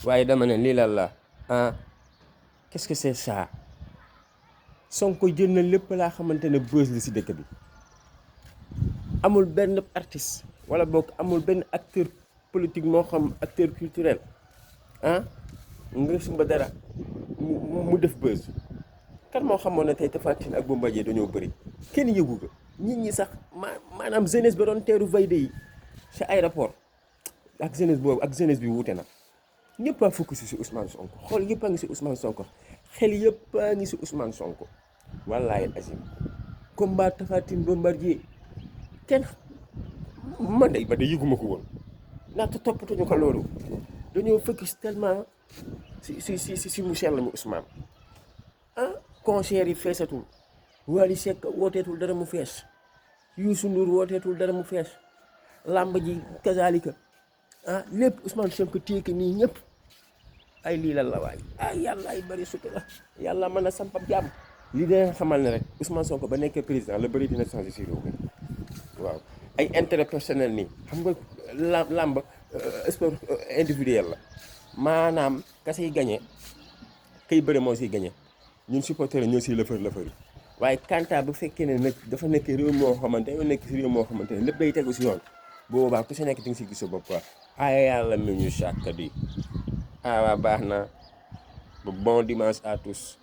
waaye dama ne lii lan la ah qu'est-ce que c'est ça Sonko jël na lépp laa xamante ne buzz li si dëkk bi amul benn artiste wala boog amul benn acteur politique moo xam acteur culturel ah nga sumba dara mu def buzz kan moo xamoon ne tey Tapha Tine ak Bombardier dañoo bëri kenn yëgu ko nit ñi sax maanaam jeunesse ba doon teeru vayde yi ci aéroport ak jeunesse boobu ak jeunesse bi wuute na ñëpp a focus si Ousmane Sonko xool yëpp a ngi si Ousmane Sonko xel yëpp a ngi si Ousmane Sonko wallaahi azim combat Tapha Tine Bombardier kenn man de yëguma ko woon ndaxte toppatuñu ko loolu dañoo focus tellement si mu sell mi Ousmane ah concert yi feesatul Wally Séck wooteetul dara mu fees Youssou Ndour wooteetul dara mu fees làmb ji kazalika ah lépp Ousmane Sonko téye nii ñëpp ay lii lan la waay yàlla ay bëri sutura yàlla mën a sampab jàmm lii dina xamal ne rek Ousmane Sonko ba nekkee président la bëri dina changé si réew mi waaw ay intérêt personnel nii xam nga làmb sport individuel la maanaam ka say gañe kay bëri moo siy gañe ñun supporter ñoo siy lëfër yi waaye kanta bu fekkee ne nag dafa nekk réew moo xamante ne nekk si réew moo xamante ne lépp day tegu si yoon boobaa ku si nekk di nga si gis sa bopp quoi ay yàlla mi ñu sàkk di waa baax na bon dimanche à tous.